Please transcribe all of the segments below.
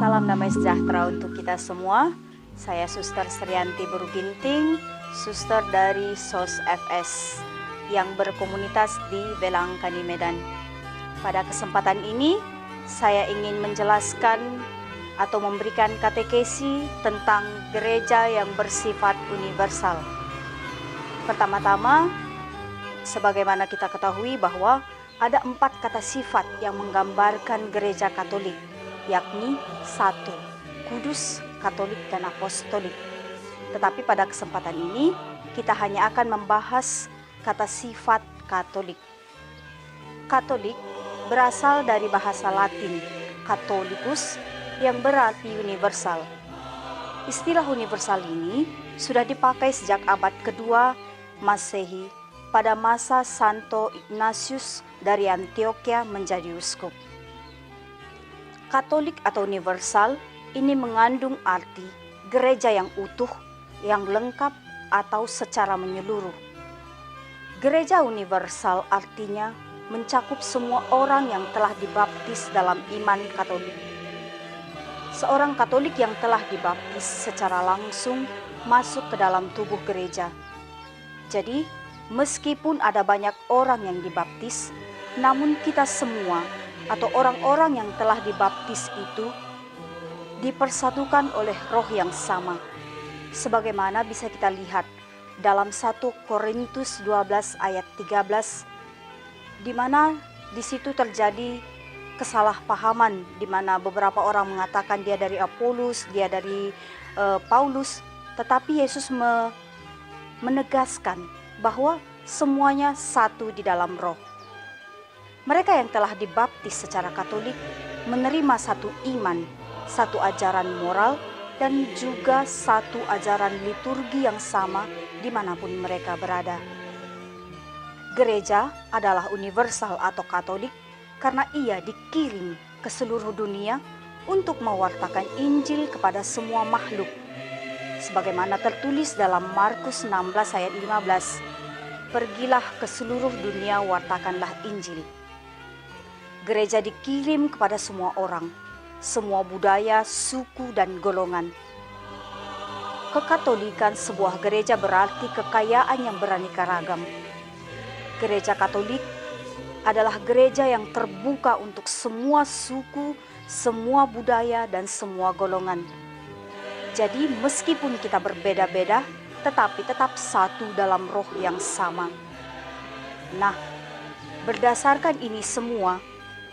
Salam damai sejahtera untuk kita semua. Saya Suster Srianti Buruginting, suster dari SOS FS yang berkomunitas di Belangkani, Medan. Pada kesempatan ini, saya ingin menjelaskan atau memberikan katekesi tentang gereja yang bersifat universal. Pertama-tama, sebagaimana kita ketahui bahwa ada 4 kata sifat yang menggambarkan gereja Katolik, yakni 1. Kudus, Katolik, dan Apostolik. Tetapi pada kesempatan ini kita hanya akan membahas kata sifat Katolik. Katolik berasal dari bahasa Latin Catholicus yang berarti universal. Istilah universal ini sudah dipakai sejak abad kedua Masehi pada masa Santo Ignatius dari Antioquia menjadi uskup. Katolik atau universal ini mengandung arti gereja yang utuh, yang lengkap atau secara menyeluruh. Gereja universal artinya mencakup semua orang yang telah dibaptis dalam iman Katolik. Seorang Katolik yang telah dibaptis secara langsung masuk ke dalam tubuh gereja. Jadi, meskipun ada banyak orang yang dibaptis, namun kita semua atau orang-orang yang telah dibaptis itu dipersatukan oleh roh yang sama. Sebagaimana bisa kita lihat dalam 1 Korintus 12 ayat 13, di mana di situ terjadi kesalahpahaman, di mana beberapa orang mengatakan dia dari Apolos, dia dari Paulus, tetapi Yesus menegaskan bahwa semuanya satu di dalam roh. Mereka yang telah dibaptis secara Katolik menerima satu iman, satu ajaran moral, dan juga satu ajaran liturgi yang sama dimanapun mereka berada. Gereja adalah universal atau Katolik karena ia dikirim ke seluruh dunia untuk mewartakan Injil kepada semua makhluk. Sebagaimana tertulis dalam Markus 16 ayat 15, "Pergilah ke seluruh dunia, wartakanlah Injil." Gereja dikirim kepada semua orang, semua budaya, suku, dan golongan. Kekatolikan sebuah gereja berarti kekayaan yang beraneka ragam. Gereja Katolik adalah gereja yang terbuka untuk semua suku, semua budaya, dan semua golongan. Jadi meskipun kita berbeda-beda, tetapi tetap satu dalam roh yang sama. Nah, berdasarkan ini semua,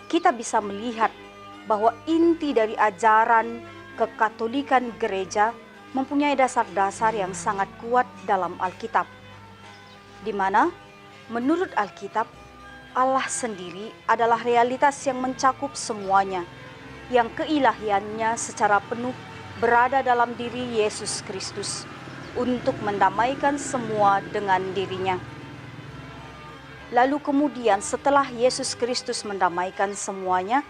kita bisa melihat bahwa inti dari ajaran kekatolikan gereja mempunyai dasar-dasar yang sangat kuat dalam Alkitab, di mana menurut Alkitab Allah sendiri adalah realitas yang mencakup semuanya, yang keilahiannya secara penuh berada dalam diri Yesus Kristus untuk mendamaikan semua dengan dirinya. Lalu kemudian setelah Yesus Kristus mendamaikan semuanya,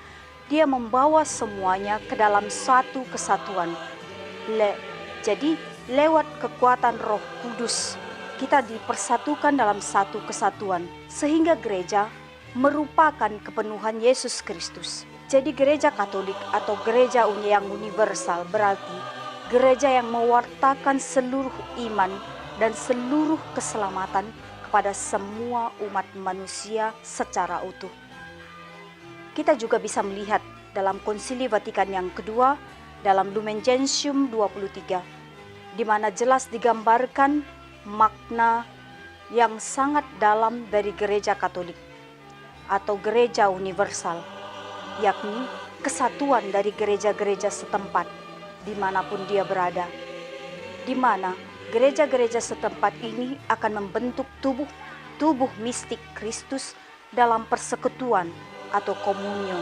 dia membawa semuanya ke dalam satu kesatuan. Jadi lewat kekuatan Roh Kudus, kita dipersatukan dalam satu kesatuan, sehingga gereja merupakan kepenuhan Yesus Kristus. Jadi gereja Katolik atau gereja yang universal berarti gereja yang mewartakan seluruh iman dan seluruh keselamatan kepada semua umat manusia secara utuh. Kita juga bisa melihat dalam Konsili Vatikan yang kedua, dalam Lumen Gentium 23, di mana jelas digambarkan makna yang sangat dalam dari gereja Katolik atau gereja universal, yakni kesatuan dari gereja-gereja setempat dimanapun dia berada, di mana gereja-gereja setempat ini akan membentuk tubuh mistik Kristus dalam persekutuan atau komunio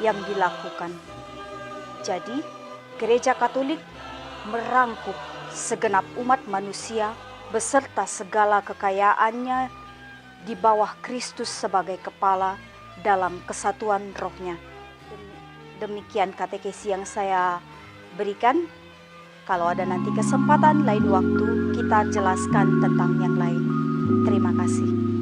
yang dilakukan. Jadi, gereja Katolik merangkup segenap umat manusia beserta segala kekayaannya di bawah Kristus sebagai kepala dalam kesatuan rohnya. Demikian katekesi yang saya berikan. Kalau ada nanti kesempatan lain waktu, kita jelaskan tentang yang lain. Terima kasih.